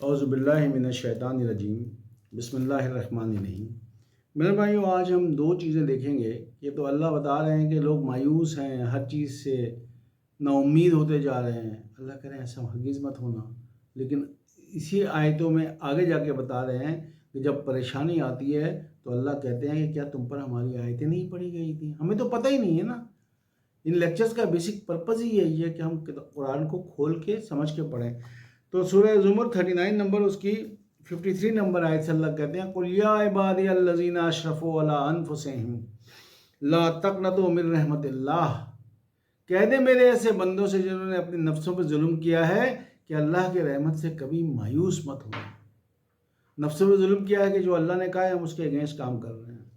اعوذ باللہ من الشیطان الرجیم بسم اللہ الرحمن الرحیم۔ میرے بھائیو، آج ہم دو چیزیں دیکھیں گے۔ یہ تو اللہ بتا رہے ہیں کہ لوگ مایوس ہیں، ہر چیز سے نا امید ہوتے جا رہے ہیں۔ اللہ کہہ رہے ہیں ایسا ہرگز مت ہونا، لیکن اسی آیتوں میں آگے جا کے بتا رہے ہیں کہ جب پریشانی آتی ہے تو اللہ کہتے ہیں کہ کیا تم پر ہماری آیتیں نہیں پڑھی گئی تھیں؟ ہمیں تو پتہ ہی نہیں ہے نا۔ ان لیکچرز کا بیسک پرپز ہی یہی ہے کہ ہم قرآن کو کھول کے سمجھ کے پڑھیں۔ تو سورہ زمر 39 نمبر اس کی 53 نمبر آیت سے اللہ کہتے ہیں قُلْ يَا عِبَادِيَ الَّذِينَ أَشْرَفُوا عَلَىٰ أَنفُسِهِمْ لَا تَقْنَطُوا مِن رَحْمَتِ اللَّهِ، کہہ دے میرے ایسے بندوں سے جنہوں نے اپنی نفسوں پہ ظلم کیا ہے کہ اللہ کے رحمت سے کبھی مایوس مت ہو۔ نفسوں پہ ظلم کیا ہے کہ جو اللہ نے کہا ہے ہم اس کے اگینسٹ کام کر رہے ہیں،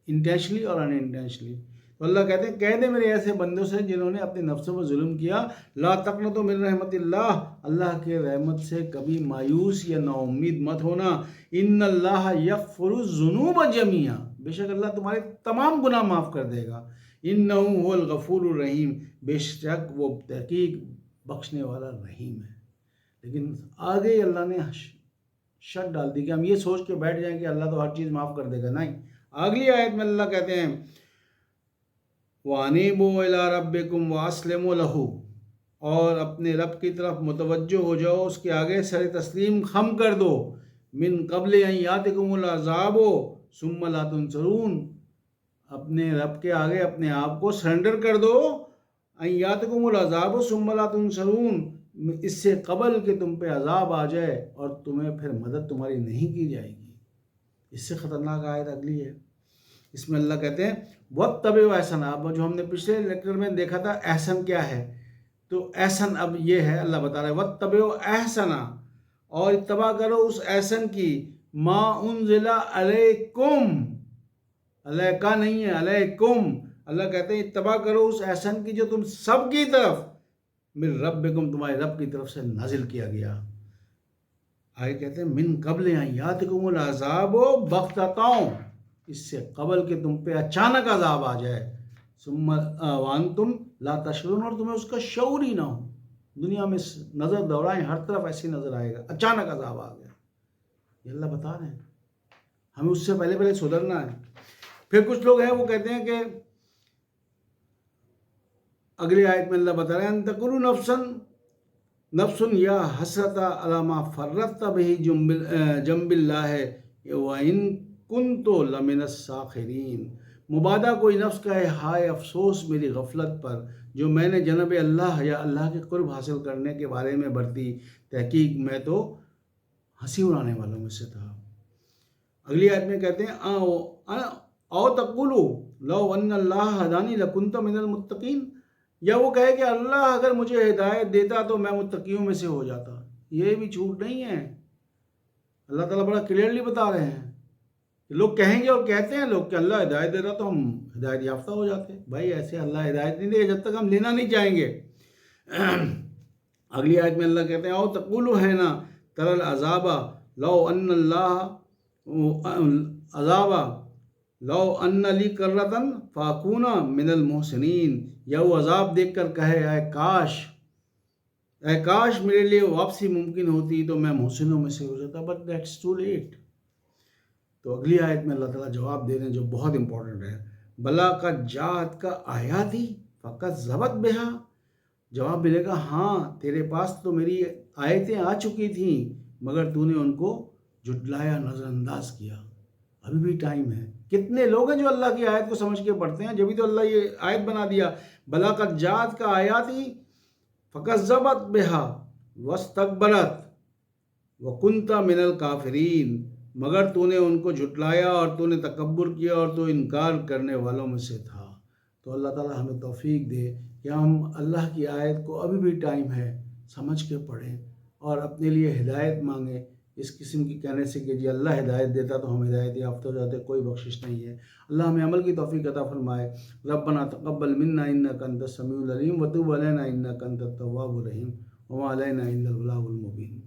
انٹینشنلی اور ان انٹینشنلی۔ تو اللہ کہتے ہیں کہہ دے میرے ایسے بندوں سے جنہوں نے اپنی نفسوں پر ظلم کیا، لا تقنطوا من رحمت اللہ، اللہ کے رحمت سے کبھی مایوس یا نا امید مت ہونا۔ ان اللہ یغفر الذنوب جميعا، بے شک اللہ تمہارے تمام گناہ معاف کر دے گا۔ انہ هو الغفور الرحیم، بے شک وہ تحقیق بخشنے والا رحیم ہے۔ لیکن آگے اللہ نے شرط ڈال دی کہ ہم یہ سوچ کے بیٹھ جائیں کہ اللہ تو ہر چیز معاف کر دے گا، نہیں۔ اگلی آیت میں اللہ کہتے ہیں وَأَنِيبُوا إِلَىٰ رَبِّكُمْ وَأَسْلِمُوا لَهُ، اور اپنے رب کی طرف متوجہ ہو جاؤ، اس کے آگے سر تسلیم خم کر دو۔ مِن قَبْلِ أَن يَأْتِيَكُمُ الْعَذَابُ ثُمَّ لَا تُنصَرُونَ، اپنے رب کے آگے اپنے آپ کو سرنڈر کر دو۔ أَن يَأْتِيَكُمُ الْعَذَابُ ثُمَّ لَا تُنصَرُونَ، اس سے قبل کہ تم پہ عذاب آ جائے اور تمہیں پھر مدد تمہاری نہیں کی جائے گی۔ اس سے خطرناک آیت اگلی ہے۔ اس میں اللہ کہتے ہیں وَاتَّبِعُوا أَحْسَنَ، اب جو ہم نے پچھلے لیکچر میں دیکھا تھا احسن کیا ہے، تو احسن اب یہ ہے، اللہ بتا رہا ہے وَاتَّبِعُوا أَحْسَنَ، اور اتباع کرو اس احسن کی، مَا أُنزِلَ عَلَيْكُمْ، علیکہ نہیں ہے، علیکم۔ اللہ کہتے ہیں اتباع کرو اس احسن کی جو تم سب کی طرف من ربکم، تمہارے رب کی طرف سے نازل کیا گیا۔ آگے کہتے ہیں من قبل ان یاتکم العذاب بغتۃ، اس سے قبل کہ تم پہ اچانک عذاب آ جائے، ثم وانتم لا تشعرون، اور تمہیں اس کا شعور ہی نہ ہو۔ دنیا میں نظر دوڑائیں، ہر طرف ایسی نظر آئے گا، اچانک عذاب آ گیا۔ یہ اللہ بتا رہے ہیں ہمیں اس سے پہلے سدھرنا ہے۔ پھر کچھ لوگ ہیں وہ کہتے ہیں کہ اگلی آیت میں اللہ بتا رہے ہیں ان تقول نفس یا حسرت علی ما فرطت بہ جنب اللہ وان کنت لمن الساخرین، مبادہ کوئی نفس کہے ہائے افسوس میری غفلت پر جو میں نے جنب اللہ یا اللہ کے قرب حاصل کرنے کے بارے میں برتی، تحقیق میں تو ہنسی اڑانے والوں میں سے تھا۔ اگلی آیت میں کہتے ہیں او تقولو لو ان اللہ ہدانی لکنت من المتقین، یا وہ کہے کہ اللہ اگر مجھے ہدایت دیتا تو میں متقیوں میں سے ہو جاتا۔ یہ بھی جھوٹ نہیں ہے، اللہ تعالیٰ بڑا کلیئرلی بتا رہے ہیں کہ لوگ کہیں گے اور کہتے ہیں لوگ کہ اللہ ہدایت دیتا تو ہم ہدایت یافتہ ہو جاتے۔ بھائی ایسے اللہ ہدایت نہیں دے جب تک ہم لینا نہیں چاہیں گے۔ اگلی آیت میں اللہ کہتے ہیں او تقولو ہے نا تر العذاب لو ان اللہ عذاب لو ان لی کرتن فاکون من المحسنین، یا وہ عذاب دیکھ کر کہے اے کاش میرے لیے واپسی ممکن ہوتی تو میں محسنوں میں سے ہو جاتا، بٹ دیٹس ٹو لیٹ۔ تو اگلی آیت میں اللہ تعالیٰ جواب دے رہے ہیں جو بہت امپورٹنٹ ہے، بلا کا جات کا آیاتی فقط ضبط بہا، جواب ملے گا ہاں تیرے پاس تو میری آیتیں آ چکی تھیں مگر تو نے ان کو جھٹلایا، نظر انداز کیا۔ ابھی بھی ٹائم ہے۔ کتنے لوگ ہیں جو اللہ کی آیت کو سمجھ کے پڑھتے ہیں، جبھی تو اللہ یہ آیت بنا دیا بلاغت جات کا آیاتی فکذبت بہا واستکبرت وکنت من الکافرین، مگر تو نے ان کو جھٹلایا اور تو نے تکبر کیا اور تو انکار کرنے والوں میں سے تھا۔ تو اللہ تعالیٰ ہمیں توفیق دے کہ ہم اللہ کی آیت کو ابھی بھی ٹائم ہے سمجھ کے پڑھیں اور اپنے لیے ہدایت مانگیں۔ اس قسم کی کہنے سے کہ جی اللہ ہدایت دیتا تو ہم ہدایت یافتہ ہو جاتے، کوئی بخشش نہیں ہے۔ اللہ ہمیں عمل کی توفیق عطا فرمائے۔ ربنا تقبل منا انک انت السمیع العلیم وتب علینا انک انت التواب الرحیم وما علینا الا البلاغ المبین۔